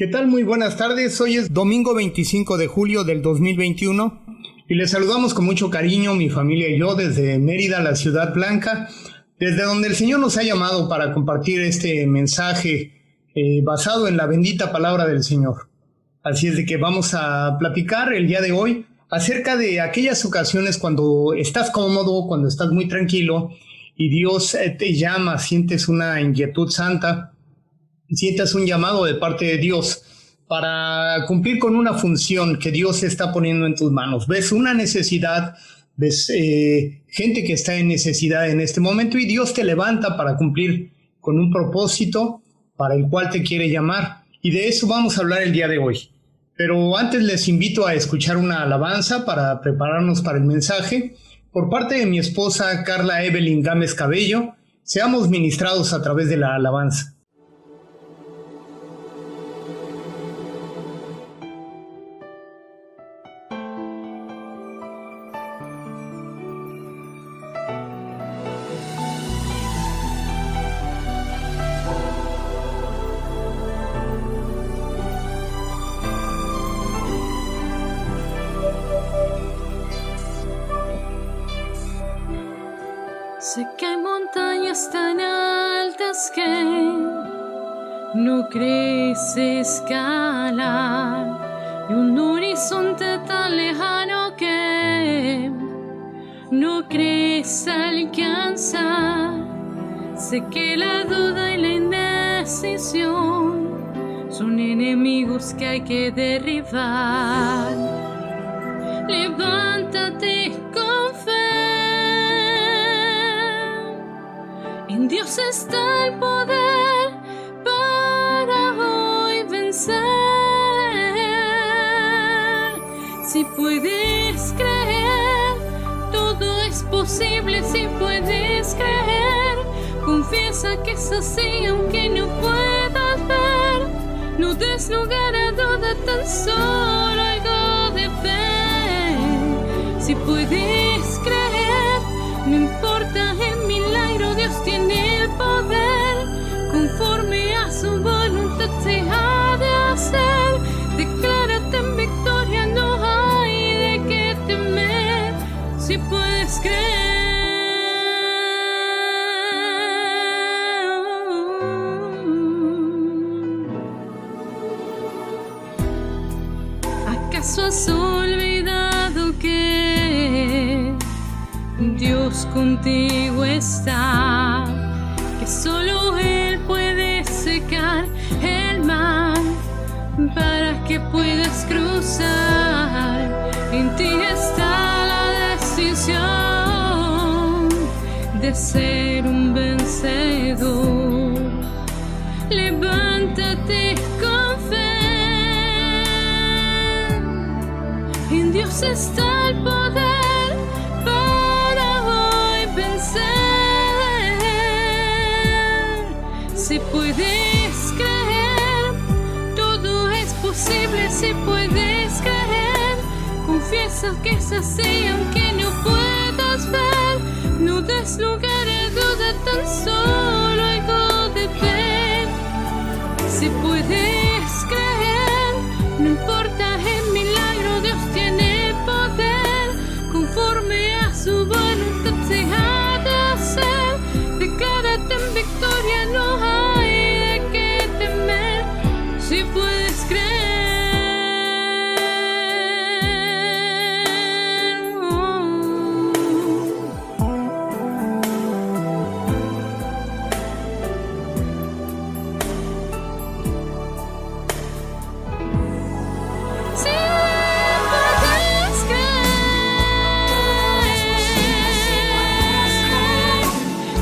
¿Qué tal? Muy buenas tardes. Hoy es domingo 25 de julio del 2021 y les saludamos con mucho cariño mi familia y yo desde Mérida, la Ciudad Blanca, desde donde el Señor nos ha llamado para compartir este mensaje basado en la bendita palabra del Señor. Así es de que vamos a platicar el día de hoy acerca de aquellas ocasiones cuando estás cómodo, cuando estás muy tranquilo y Dios te llama, sientes una inquietud santa, sientas un llamado de parte de Dios para cumplir con una función que Dios está poniendo en tus manos. Ves una necesidad, ves gente que está en necesidad en este momento y Dios te levanta para cumplir con un propósito para el cual te quiere llamar. Y de eso vamos a hablar el día de hoy. Pero antes les invito a escuchar una alabanza para prepararnos para el mensaje. Por parte de mi esposa Carla Evelyn Gámez Cabello, seamos ministrados a través de la alabanza. Sé que hay montañas tan altas que no crees escalar y un horizonte tan lejano que no crees alcanzar. Sé que la duda y la indecisión son enemigos que hay que derribar. Levántate con fe. En Dios está el poder para hoy vencer. Si puedes creer, todo es posible. Si puedes creer, confiesa que es así aunque no puedas ver. No des lugar a duda, tan solo algo de fe. Si puedes creer, no importa el milagro, Dios tiene el poder, conforme a su voluntad te ha de hacer. Declárate en victoria, no hay de qué temer, si puedes creer. ¿Acaso has olvidado que Dios contigo está, que solo Él puede secar el mar para que puedas cruzar? En ti está la decisión de ser un vencedor. Levántate con fe, en Dios está el poder. Si puedes creer, todo es posible. Si puedes creer, confiesa que es así aunque no puedas ver. No des lugar a duda, tan solo algo de fe. Si puedes creer, no importa el milagro, Dios tiene el poder, conforme a su voluntad se ha de hacer. Declárate en victoria, no hay de qué temer, si puedes creer. Si puedes creer,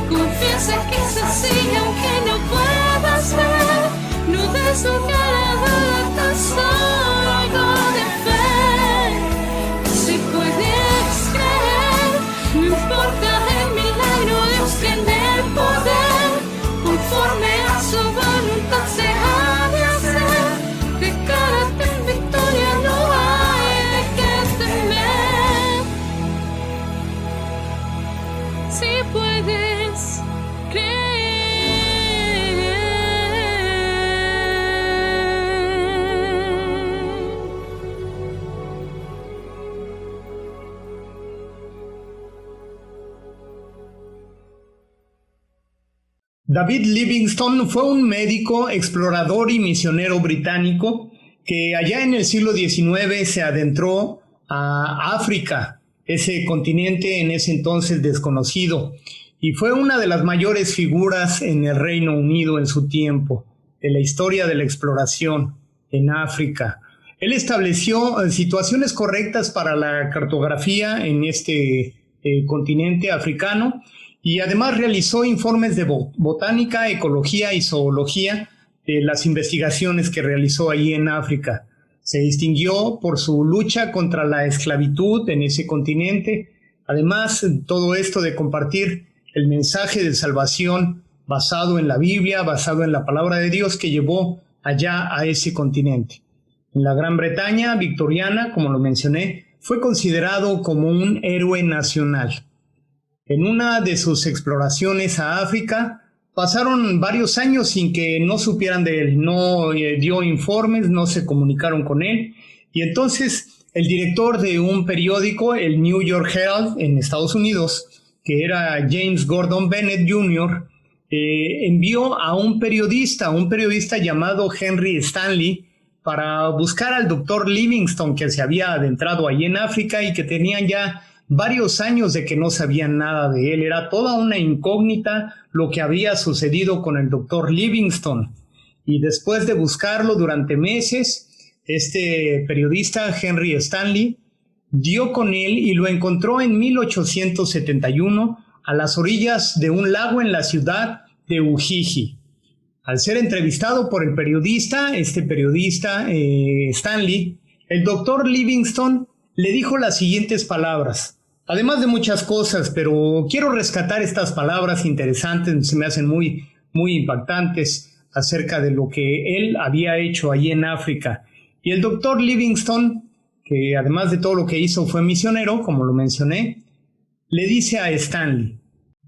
confiesa que es así aunque no puedas ver. No des lugar a duda. David Livingstone fue un médico, explorador y misionero británico que allá en el siglo XIX se adentró a África, ese continente en ese entonces desconocido, y fue una de las mayores figuras en el Reino Unido en su tiempo, de la historia de la exploración en África. Él estableció situaciones correctas para la cartografía en este continente africano y además realizó informes de botánica, ecología y zoología de las investigaciones que realizó allí en África. Se distinguió por su lucha contra la esclavitud en ese continente. Además, todo esto de compartir el mensaje de salvación basado en la Biblia, basado en la palabra de Dios que llevó allá a ese continente. En la Gran Bretaña victoriana, como lo mencioné, fue considerado como un héroe nacional. En una de sus exploraciones a África, pasaron varios años sin que no supieran de él, no dio informes, no se comunicaron con él, y entonces el director de un periódico, el New York Herald en Estados Unidos, que era James Gordon Bennett Jr., envió a un periodista llamado Henry Stanley, para buscar al doctor Livingstone, que se había adentrado allí en África y que tenían ya varios años de que no sabían nada de él. Era toda una incógnita lo que había sucedido con el doctor Livingstone. Y después de buscarlo durante meses, este periodista Henry Stanley dio con él y lo encontró en 1871 a las orillas de un lago en la ciudad de Ujiji. Al ser entrevistado por el periodista, Stanley, el doctor Livingstone le dijo las siguientes palabras, además de muchas cosas, pero quiero rescatar estas palabras interesantes, se me hacen muy, muy impactantes acerca de lo que él había hecho allí en África. Y el doctor Livingstone, que además de todo lo que hizo fue misionero, como lo mencioné, le dice a Stanley,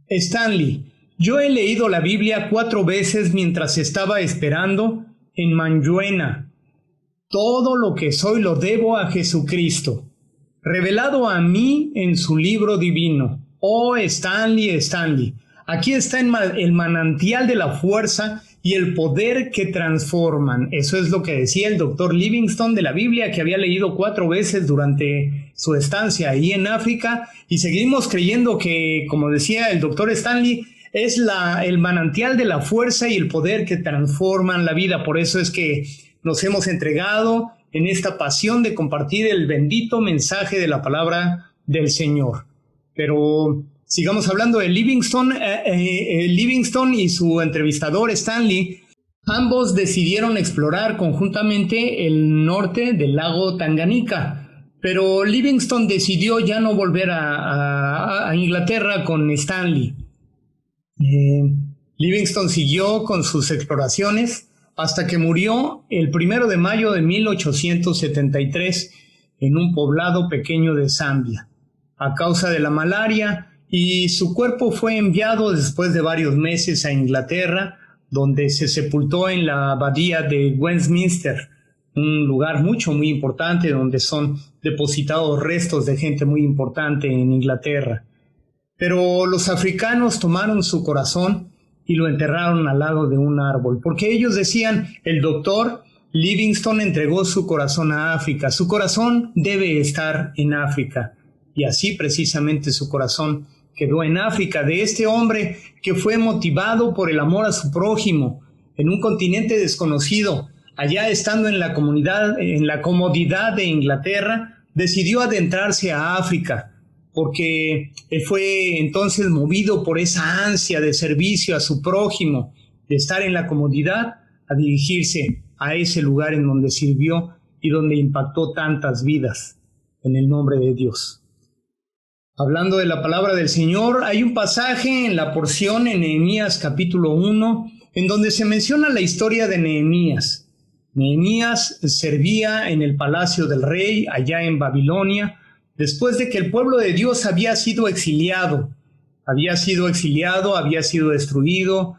Stanley, yo he leído la Biblia 4 veces mientras estaba esperando en Manyuema. Todo lo que soy lo debo a Jesucristo, revelado a mí en su libro divino. Oh, Stanley, Stanley, aquí está el manantial de la fuerza y el poder que transforman. Eso es lo que decía el doctor Livingstone de la Biblia, que había leído 4 veces durante su estancia ahí en África, y seguimos creyendo que, como decía el doctor Stanley, es el manantial de la fuerza y el poder que transforman la vida. Por eso es que nos hemos entregado en esta pasión de compartir el bendito mensaje de la palabra del Señor. Pero sigamos hablando de Livingstone. Livingstone y su entrevistador Stanley, ambos decidieron explorar conjuntamente el norte del lago Tanganica. Pero Livingstone decidió ya no volver a Inglaterra con Stanley. Livingstone siguió con sus exploraciones hasta que murió el 1 de mayo de 1873 en un poblado pequeño de Zambia a causa de la malaria, y su cuerpo fue enviado después de varios meses a Inglaterra, donde se sepultó en la abadía de Westminster, un lugar muy importante donde son depositados restos de gente muy importante en Inglaterra. Pero los africanos tomaron su corazón y lo enterraron al lado de un árbol, porque ellos decían, el doctor Livingstone entregó su corazón a África, su corazón debe estar en África. Y así precisamente su corazón quedó en África, de este hombre que fue motivado por el amor a su prójimo, en un continente desconocido, allá estando en la comodidad de Inglaterra, decidió adentrarse a África, porque fue entonces movido por esa ansia de servicio a su prójimo, de estar en la comodidad, a dirigirse a ese lugar en donde sirvió y donde impactó tantas vidas en el nombre de Dios. Hablando de la palabra del Señor, hay un pasaje en la porción en Nehemías capítulo 1, en donde se menciona la historia de Nehemías. Nehemías servía en el palacio del rey allá en Babilonia, después de que el pueblo de Dios había sido exiliado, había sido destruido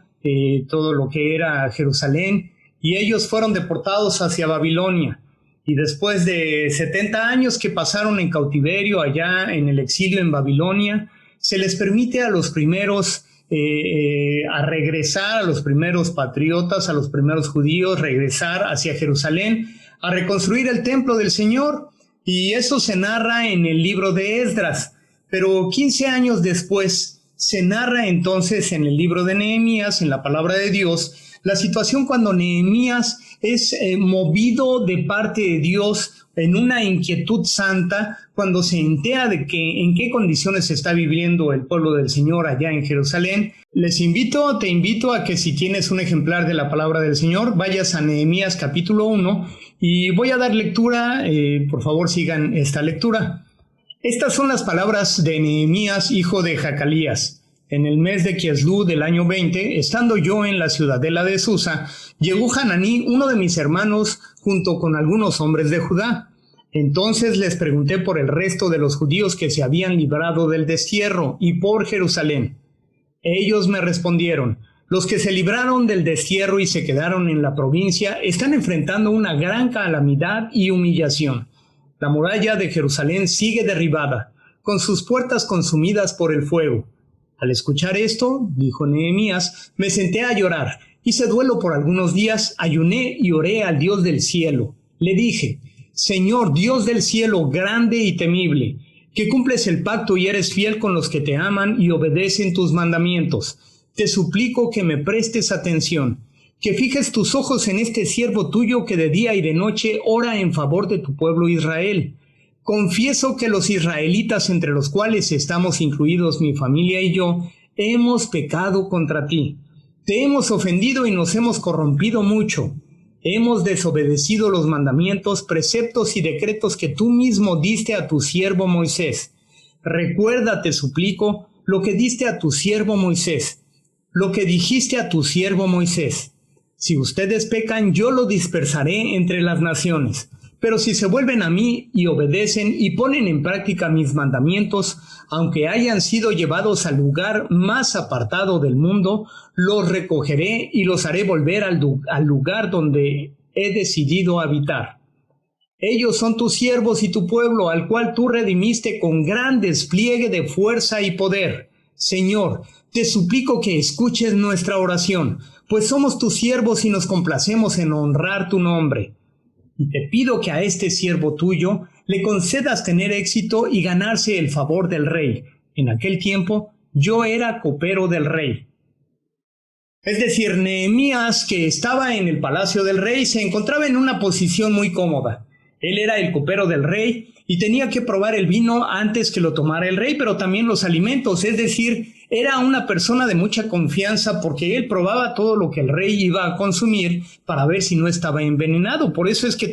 todo lo que era Jerusalén, y ellos fueron deportados hacia Babilonia. Y después de 70 años que pasaron en cautiverio allá en el exilio en Babilonia, se les permite a los primeros a regresar a los primeros patriotas, a los primeros judíos, regresar hacia Jerusalén, a reconstruir el templo del Señor. Y eso se narra en el libro de Esdras. Pero 15 años después se narra entonces en el libro de Nehemías, en la palabra de Dios, la situación cuando Nehemías es movido de parte de Dios en una inquietud santa, cuando se entera de que en qué condiciones está viviendo el pueblo del Señor allá en Jerusalén. Te invito a que si tienes un ejemplar de la palabra del Señor, vayas a Nehemías capítulo 1 y voy a dar lectura, por favor sigan esta lectura. Estas son las palabras de Nehemías, hijo de Jacalías. En el mes de Quislú del año 20, estando yo en la ciudadela de Susa, llegó Hananí, uno de mis hermanos, junto con algunos hombres de Judá. Entonces les pregunté por el resto de los judíos que se habían librado del destierro y por Jerusalén. Ellos me respondieron: los que se libraron del destierro y se quedaron en la provincia están enfrentando una gran calamidad y humillación. La muralla de Jerusalén sigue derribada, con sus puertas consumidas por el fuego. Al escuchar esto, dijo Nehemías, me senté a llorar, hice duelo por algunos días, ayuné y oré al Dios del cielo. Le dije: Señor, Dios del cielo, grande y temible, que cumples el pacto y eres fiel con los que te aman y obedecen tus mandamientos. Te suplico que me prestes atención, que fijes tus ojos en este siervo tuyo que de día y de noche ora en favor de tu pueblo Israel. Confieso que los israelitas, entre los cuales estamos incluidos mi familia y yo, hemos pecado contra ti. Te hemos ofendido y nos hemos corrompido mucho. Hemos desobedecido los mandamientos, preceptos y decretos que tú mismo diste a tu siervo Moisés. Recuerda, te suplico, lo que diste a tu siervo Moisés, lo que dijiste a tu siervo Moisés. Si ustedes pecan, yo lo dispersaré entre las naciones. Pero si se vuelven a mí y obedecen y ponen en práctica mis mandamientos, aunque hayan sido llevados al lugar más apartado del mundo, los recogeré y los haré volver al lugar donde he decidido habitar. Ellos son tus siervos y tu pueblo, al cual tú redimiste con gran despliegue de fuerza y poder. Señor, te suplico que escuches nuestra oración, pues somos tus siervos y nos complacemos en honrar tu nombre. Y te pido que a este siervo tuyo le concedas tener éxito y ganarse el favor del rey. En aquel tiempo yo era copero del rey. Es decir, Nehemías, que estaba en el palacio del rey, se encontraba en una posición muy cómoda. Él era el copero del rey y tenía que probar el vino antes que lo tomara el rey, pero también los alimentos. Es decir, era una persona de mucha confianza porque él probaba todo lo que el rey iba a consumir para ver si no estaba envenenado. Por eso es que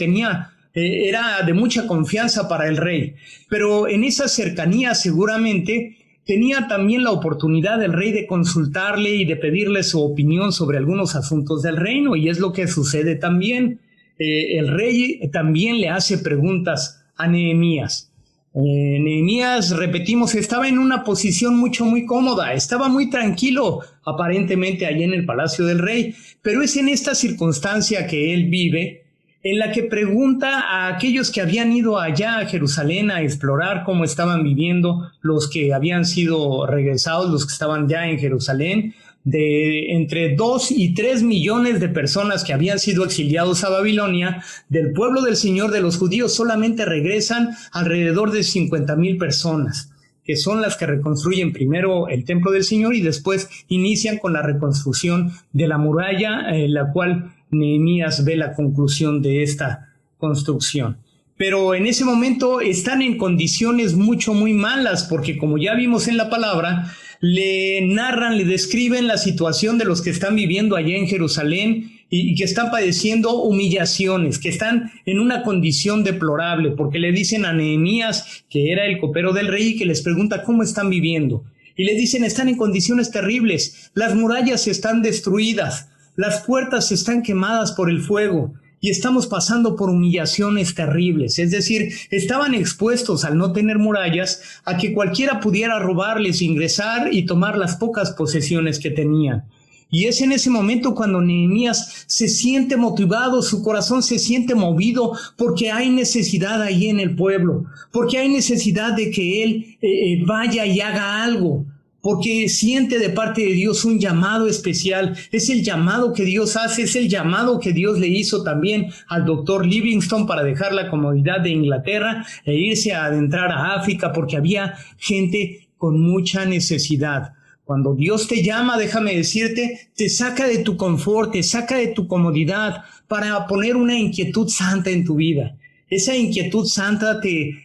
era de mucha confianza para el rey. Pero en esa cercanía seguramente tenía también la oportunidad del rey de consultarle y de pedirle su opinión sobre algunos asuntos del reino, y es lo que sucede también. El rey también le hace preguntas a Nehemías. Nehemías, repetimos, estaba en una posición muy cómoda, estaba muy tranquilo aparentemente allí en el palacio del rey, pero es en esta circunstancia que él vive, en la que pregunta a aquellos que habían ido allá a Jerusalén a explorar cómo estaban viviendo los que habían sido regresados, los que estaban ya en Jerusalén, de entre 2 y 3 millones de personas que habían sido exiliados a Babilonia. Del pueblo del Señor, de los judíos, solamente regresan alrededor de 50,000 personas, que son las que reconstruyen primero el templo del Señor y después inician con la reconstrucción de la muralla, la cual Nehemías ve la conclusión de esta construcción. Pero en ese momento están en condiciones muy malas, porque como ya vimos en la palabra, le narran, le describen la situación de los que están viviendo allá en Jerusalén y que están padeciendo humillaciones, que están en una condición deplorable, porque le dicen a Nehemías, que era el copero del rey, que les pregunta cómo están viviendo. Y le dicen, están en condiciones terribles, las murallas están destruidas, las puertas están quemadas por el fuego, y estamos pasando por humillaciones terribles. Es decir, estaban expuestos, al no tener murallas, a que cualquiera pudiera robarles, ingresar y tomar las pocas posesiones que tenían. Y es en ese momento cuando Nehemías se siente motivado, su corazón se siente movido, porque hay necesidad ahí en el pueblo, porque hay necesidad de que él vaya y haga algo. porque siente de parte de Dios un llamado especial. Es el llamado que Dios hace, es el llamado que Dios le hizo también al doctor Livingstone para dejar la comodidad de Inglaterra e irse a adentrar a África, porque había gente con mucha necesidad. Cuando Dios te llama, déjame decirte, te saca de tu confort, te saca de tu comodidad para poner una inquietud santa en tu vida. Esa inquietud santa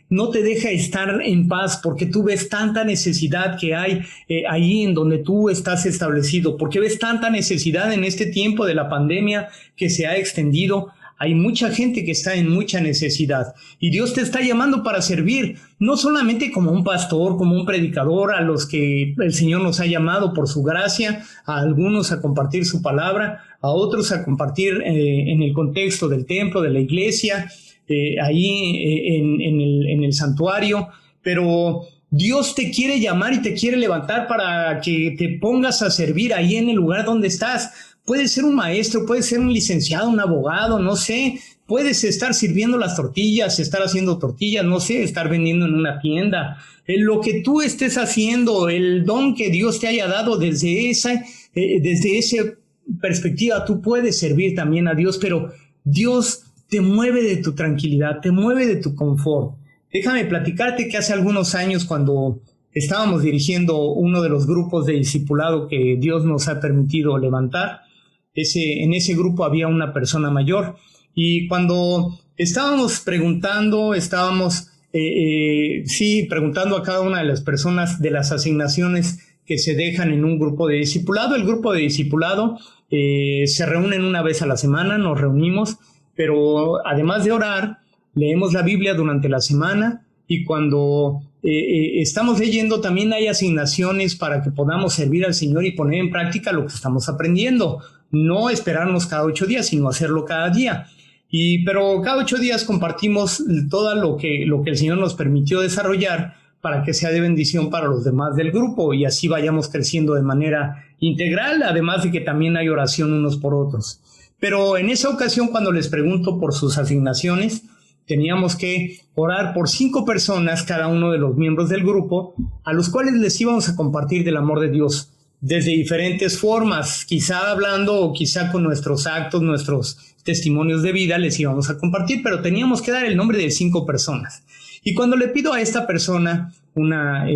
no te deja estar en paz, porque tú ves tanta necesidad que hay ahí en donde tú estás establecido, porque ves tanta necesidad en este tiempo de la pandemia que se ha extendido. Hay mucha gente que está en mucha necesidad y Dios te está llamando para servir, no solamente como un pastor, como un predicador, a los que el Señor nos ha llamado por su gracia, a algunos a compartir su palabra, a otros a compartir en el contexto del templo, de la iglesia, ahí en el santuario, pero Dios te quiere llamar y te quiere levantar para que te pongas a servir ahí en el lugar donde estás. Puedes ser un maestro, puedes ser un licenciado, un abogado, no sé, puedes estar sirviendo las tortillas, estar haciendo tortillas, no sé, estar vendiendo en una tienda. Lo que tú estés haciendo, el don que Dios te haya dado desde esa perspectiva, tú puedes servir también a Dios, pero Dios te mueve de tu tranquilidad, te mueve de tu confort. Déjame platicarte que hace algunos años, cuando estábamos dirigiendo uno de los grupos de discipulado que Dios nos ha permitido levantar, en ese grupo había una persona mayor, y cuando estábamos preguntando a cada una de las personas de las asignaciones que se dejan en un grupo de discipulado. El grupo de discipulado se reúnen una vez a la semana, nos reunimos, pero además de orar, leemos la Biblia durante la semana, y cuando estamos leyendo también hay asignaciones para que podamos servir al Señor y poner en práctica lo que estamos aprendiendo. No esperarnos cada 8 días, sino hacerlo cada día. Pero cada 8 días compartimos todo lo que el Señor nos permitió desarrollar para que sea de bendición para los demás del grupo y así vayamos creciendo de manera integral, además de que también hay oración unos por otros. Pero en esa ocasión, cuando les pregunto por sus asignaciones, teníamos que orar por 5 personas, cada uno de los miembros del grupo, a los cuales les íbamos a compartir del amor de Dios desde diferentes formas, quizá hablando o quizá con nuestros actos, nuestros testimonios de vida les íbamos a compartir, pero teníamos que dar el nombre de 5 personas. Y cuando le pido a esta persona, una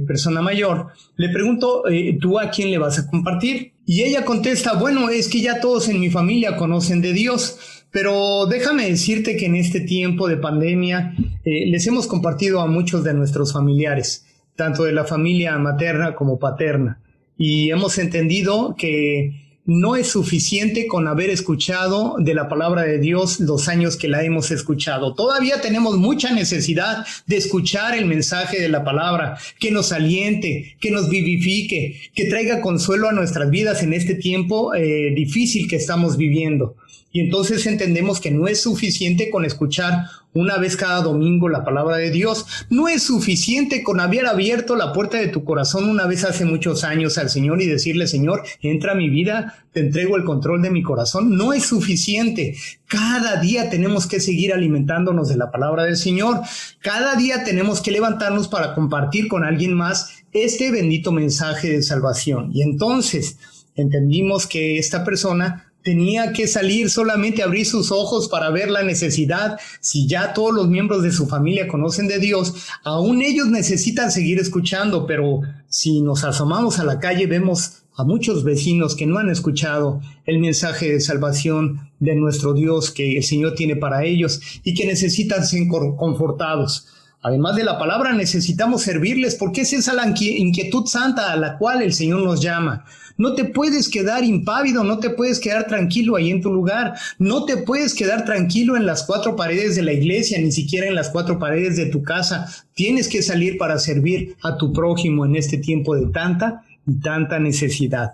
persona mayor, le pregunto, ¿tú a quién le vas a compartir? Y ella contesta, bueno, es que ya todos en mi familia conocen de Dios, pero déjame decirte que en este tiempo de pandemia les hemos compartido a muchos de nuestros familiares, tanto de la familia materna como paterna, y hemos entendido que no es suficiente con haber escuchado de la palabra de Dios los años que la hemos escuchado. Todavía tenemos mucha necesidad de escuchar el mensaje de la palabra, que nos aliente, que nos vivifique, que traiga consuelo a nuestras vidas en este tiempo difícil que estamos viviendo. Y entonces entendemos que no es suficiente con escuchar una vez cada domingo la palabra de Dios. No es suficiente con haber abierto la puerta de tu corazón una vez hace muchos años al Señor y decirle, Señor, entra a mi vida, te entrego el control de mi corazón. No es suficiente. Cada día tenemos que seguir alimentándonos de la palabra del Señor. Cada día tenemos que levantarnos para compartir con alguien más este bendito mensaje de salvación. Y entonces entendimos que esta persona tenía que salir solamente a abrir sus ojos para ver la necesidad. Si ya todos los miembros de su familia conocen de Dios, aún ellos necesitan seguir escuchando, pero si nos asomamos a la calle vemos a muchos vecinos que no han escuchado el mensaje de salvación de nuestro Dios que el Señor tiene para ellos y que necesitan ser confortados. Además de la palabra, necesitamos servirles porque esa es la inquietud santa a la cual el Señor nos llama. No te puedes quedar impávido, no te puedes quedar tranquilo ahí en tu lugar, no te puedes quedar tranquilo en las 4 paredes de la iglesia, ni siquiera en las 4 paredes de tu casa. Tienes que salir para servir a tu prójimo en este tiempo de tanta y tanta necesidad.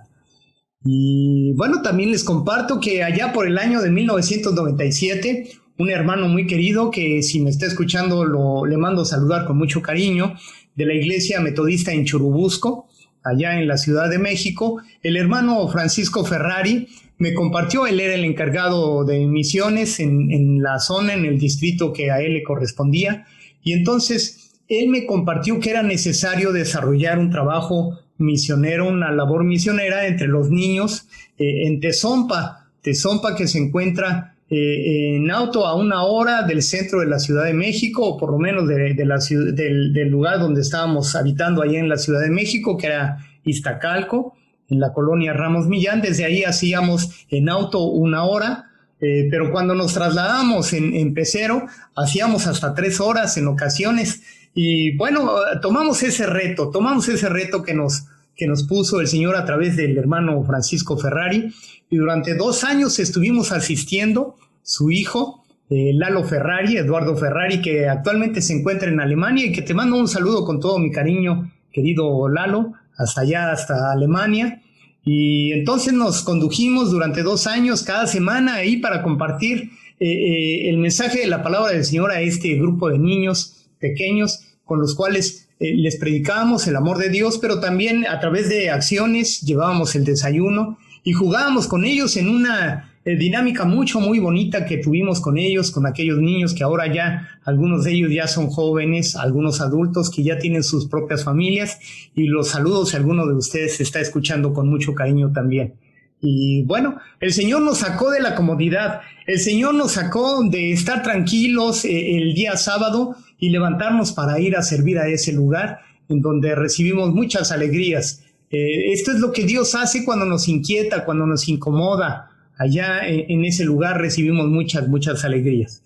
Y bueno, también les comparto que allá por el año de 1997, un hermano muy querido que si me está escuchando le mando saludar con mucho cariño, de la iglesia metodista en Churubusco, allá en la Ciudad de México, el hermano Francisco Ferrari me compartió, él era el encargado de misiones en la zona, en el distrito que a él le correspondía, y entonces él me compartió que era necesario desarrollar un trabajo misionero, una labor misionera entre los niños en Tezompa, que se encuentra en auto a 1 hora del centro de la Ciudad de México, o por lo menos del lugar donde estábamos habitando allá en la Ciudad de México, que era Iztacalco, en la colonia Ramos Millán. Desde ahí hacíamos en auto 1 hora, pero cuando nos trasladamos en pecero, hacíamos hasta 3 horas en ocasiones. Y bueno, tomamos ese reto que nos puso el Señor a través del hermano Francisco Ferrari, y durante 2 años estuvimos asistiendo, su hijo, Lalo Ferrari, Eduardo Ferrari, que actualmente se encuentra en Alemania, y que te mando un saludo con todo mi cariño, querido Lalo, hasta allá, hasta Alemania. Y entonces nos condujimos durante 2 años, cada semana, ahí para compartir el mensaje de la palabra del Señor a este grupo de niños pequeños, con los cuales les predicábamos el amor de Dios, pero también a través de acciones llevábamos el desayuno y jugábamos con ellos en una dinámica muy bonita que tuvimos con ellos, con aquellos niños que ahora ya, algunos de ellos ya son jóvenes, algunos adultos que ya tienen sus propias familias, y los saludos si alguno de ustedes está escuchando con mucho cariño también. Y bueno, el Señor nos sacó de la comodidad, el Señor nos sacó de estar tranquilos el día sábado y levantarnos para ir a servir a ese lugar en donde recibimos muchas alegrías. Esto es lo que Dios hace cuando nos inquieta, cuando nos incomoda. Allá en ese lugar recibimos muchas alegrías.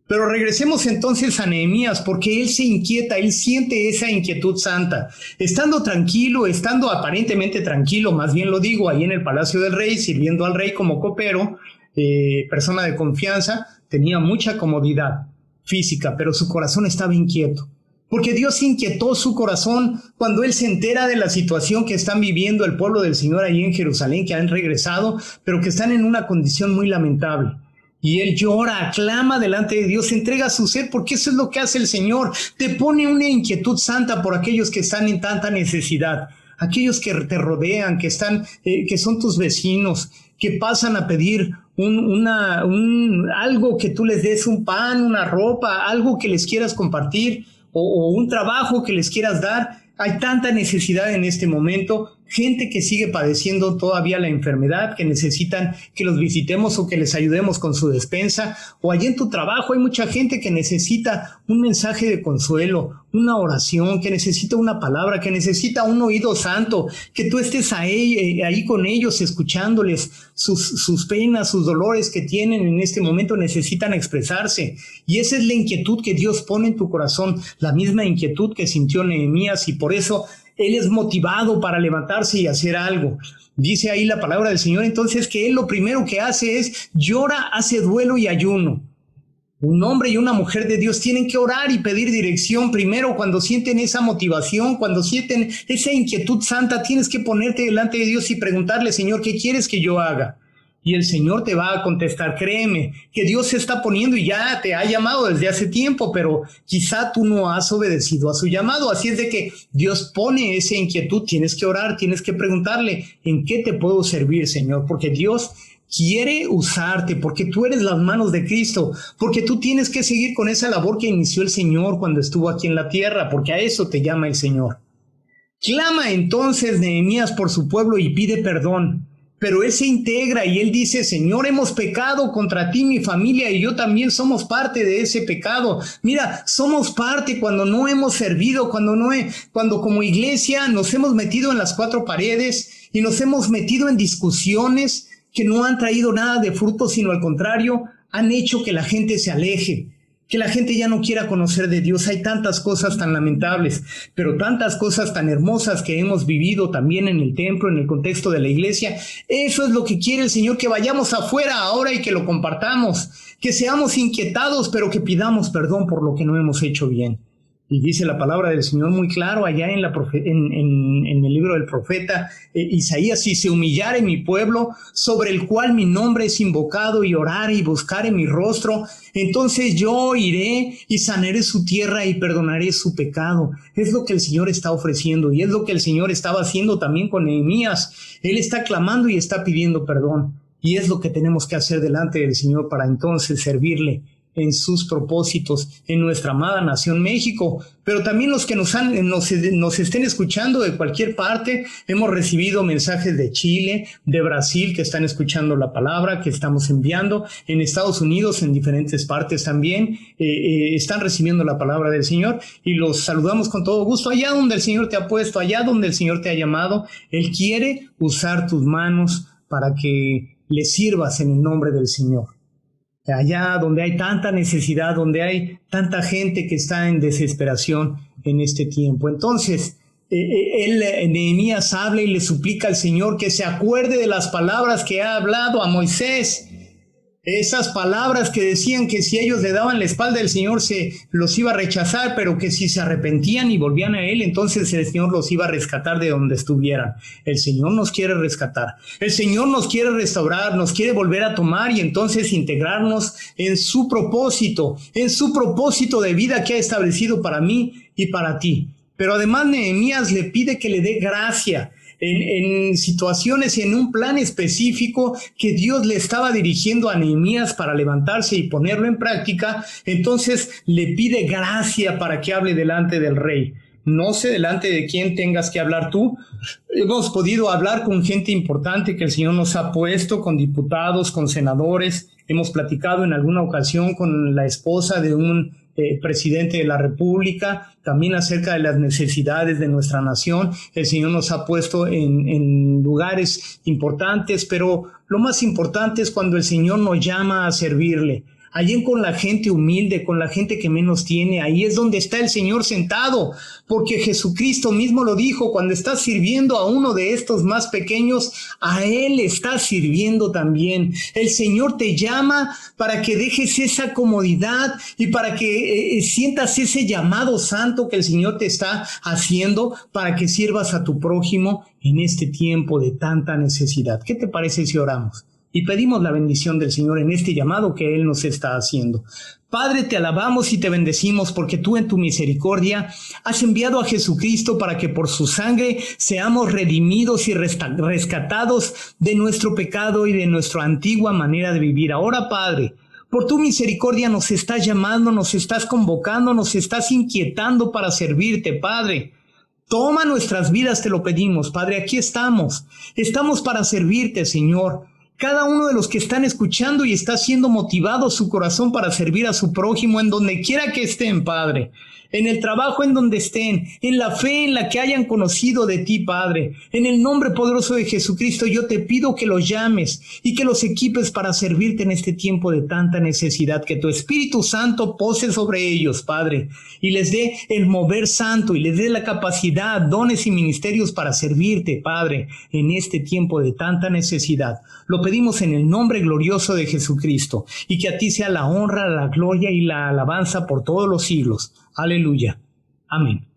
Pero regresemos entonces a Nehemías, porque él se inquieta, él siente esa inquietud santa. Estando tranquilo, estando aparentemente tranquilo, más bien lo digo, ahí en el palacio del rey, sirviendo al rey como copero, persona de confianza, tenía mucha comodidad física, pero su corazón estaba inquieto. Porque Dios inquietó su corazón cuando él se entera de la situación que están viviendo el pueblo del Señor ahí en Jerusalén, que han regresado, pero que están en una condición muy lamentable. Y él llora, aclama delante de Dios, entrega su ser, porque eso es lo que hace el Señor. Te pone una inquietud santa por aquellos que están en tanta necesidad, aquellos que te rodean, que son tus vecinos, que pasan a pedir algo que tú les des, un pan, una ropa, algo que les quieras compartir, o un trabajo que les quieras dar. Hay tanta necesidad en este momento, gente que sigue padeciendo todavía la enfermedad, que necesitan que los visitemos o que les ayudemos con su despensa. O allí en tu trabajo hay mucha gente que necesita un mensaje de consuelo, una oración, que necesita una palabra, que necesita un oído santo, que tú estés ahí con ellos, escuchándoles sus penas, sus dolores que tienen en este momento, necesitan expresarse. Y esa es la inquietud que Dios pone en tu corazón, la misma inquietud que sintió Nehemías, y por eso él es motivado para levantarse y hacer algo. Dice ahí la palabra del Señor entonces que él lo primero que hace es llora, hace duelo y ayuno. Un hombre y una mujer de Dios tienen que orar y pedir dirección primero. Cuando sienten esa motivación, cuando sienten esa inquietud santa, tienes que ponerte delante de Dios y preguntarle: Señor, ¿qué quieres que yo haga? Y el Señor te va a contestar. Créeme que Dios se está poniendo y ya te ha llamado desde hace tiempo, pero quizá tú no has obedecido a su llamado. Así es de que Dios pone esa inquietud. Tienes que orar, tienes que preguntarle: ¿en qué te puedo servir, Señor? Porque Dios quiere usarte, porque tú eres las manos de Cristo, porque tú tienes que seguir con esa labor que inició el Señor cuando estuvo aquí en la tierra, porque a eso te llama el Señor. Clama entonces Nehemías por su pueblo y pide perdón. Pero él se integra y él dice: Señor, hemos pecado contra ti, mi familia y yo también somos parte de ese pecado. Mira, somos parte cuando no hemos servido, cuando como iglesia nos hemos metido en las 4 paredes y nos hemos metido en discusiones que no han traído nada de fruto, sino al contrario, han hecho que la gente se aleje, que la gente ya no quiera conocer de Dios. Hay tantas cosas tan lamentables, pero tantas cosas tan hermosas que hemos vivido también en el templo, en el contexto de la iglesia. Eso es lo que quiere el Señor, que vayamos afuera ahora y que lo compartamos, que seamos inquietados, pero que pidamos perdón por lo que no hemos hecho bien. Y dice la palabra del Señor muy claro allá en el libro del profeta Isaías: si se humillare mi pueblo, sobre el cual mi nombre es invocado, y orare y buscare mi rostro, entonces yo iré y sanaré su tierra y perdonaré su pecado. Es lo que el Señor está ofreciendo, y es lo que el Señor estaba haciendo también con Nehemías. Él está clamando y está pidiendo perdón, y es lo que tenemos que hacer delante del Señor para entonces servirle en sus propósitos en nuestra amada nación México, pero también los que nos estén escuchando de cualquier parte. Hemos recibido mensajes de Chile, de Brasil, que están escuchando la palabra que estamos enviando, en Estados Unidos, en diferentes partes también, están recibiendo la palabra del Señor, y los saludamos con todo gusto. Allá donde el Señor te ha puesto, allá donde el Señor te ha llamado, Él quiere usar tus manos para que le sirvas en el nombre del Señor. Allá donde hay tanta necesidad, donde hay tanta gente que está en desesperación en este tiempo. Entonces, Nehemías habla y le suplica al Señor que se acuerde de las palabras que ha hablado a Moisés. Esas palabras que decían que si ellos le daban la espalda, el Señor se los iba a rechazar, pero que si se arrepentían y volvían a Él, entonces el Señor los iba a rescatar de donde estuvieran. El Señor nos quiere rescatar. El Señor nos quiere restaurar, nos quiere volver a tomar y entonces integrarnos en su propósito de vida que ha establecido para mí y para ti. Pero además Nehemías le pide que le dé gracia en situaciones y en un plan específico que Dios le estaba dirigiendo a Nehemías para levantarse y ponerlo en práctica. Entonces le pide gracia para que hable delante del rey. No sé delante de quién tengas que hablar tú. Hemos podido hablar con gente importante que el Señor nos ha puesto, con diputados, con senadores. Hemos platicado en alguna ocasión con la esposa de un presidente de la República, también acerca de las necesidades de nuestra nación. El Señor nos ha puesto en lugares importantes, pero lo más importante es cuando el Señor nos llama a servirle. Allí con la gente humilde, con la gente que menos tiene, ahí es donde está el Señor sentado, porque Jesucristo mismo lo dijo: cuando estás sirviendo a uno de estos más pequeños, a Él estás sirviendo también. El Señor te llama para que dejes esa comodidad y para que sientas ese llamado santo que el Señor te está haciendo para que sirvas a tu prójimo en este tiempo de tanta necesidad. ¿Qué te parece si oramos y pedimos la bendición del Señor en este llamado que Él nos está haciendo? Padre, te alabamos y te bendecimos porque tú en tu misericordia has enviado a Jesucristo para que por su sangre seamos redimidos y rescatados de nuestro pecado y de nuestra antigua manera de vivir. Ahora, Padre, por tu misericordia nos estás llamando, nos estás convocando, nos estás inquietando para servirte, Padre. Toma nuestras vidas, te lo pedimos, Padre. Aquí estamos para servirte, Señor. Cada uno de los que están escuchando y está siendo motivado su corazón para servir a su prójimo en donde quiera que estén, Padre, en el trabajo en donde estén, en la fe en la que hayan conocido de ti, Padre. En el nombre poderoso de Jesucristo, yo te pido que los llames y que los equipes para servirte en este tiempo de tanta necesidad, que tu Espíritu Santo pose sobre ellos, Padre, y les dé el mover santo y les dé la capacidad, dones y ministerios para servirte, Padre, en este tiempo de tanta necesidad. Lo pedimos en el nombre glorioso de Jesucristo, y que a ti sea la honra, la gloria y la alabanza por todos los siglos. Aleluya. Amén.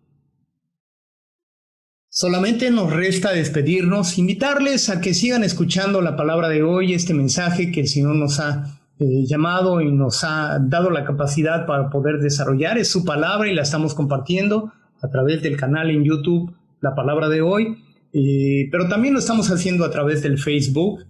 Solamente nos resta despedirnos, invitarles a que sigan escuchando la palabra de hoy, este mensaje que el Señor nos ha llamado y nos ha dado la capacidad para poder desarrollar. Es su palabra y la estamos compartiendo a través del canal en YouTube, La Palabra de Hoy, pero también lo estamos haciendo a través del Facebook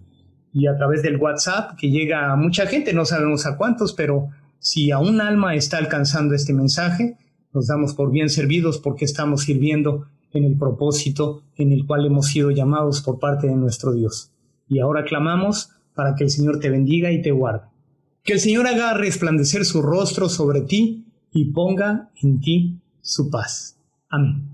y a través del WhatsApp, que llega a mucha gente, no sabemos a cuántos, pero si a un alma está alcanzando este mensaje, nos damos por bien servidos porque estamos sirviendo en el propósito en el cual hemos sido llamados por parte de nuestro Dios. Y ahora clamamos para que el Señor te bendiga y te guarde. Que el Señor haga resplandecer su rostro sobre ti y ponga en ti su paz. Amén.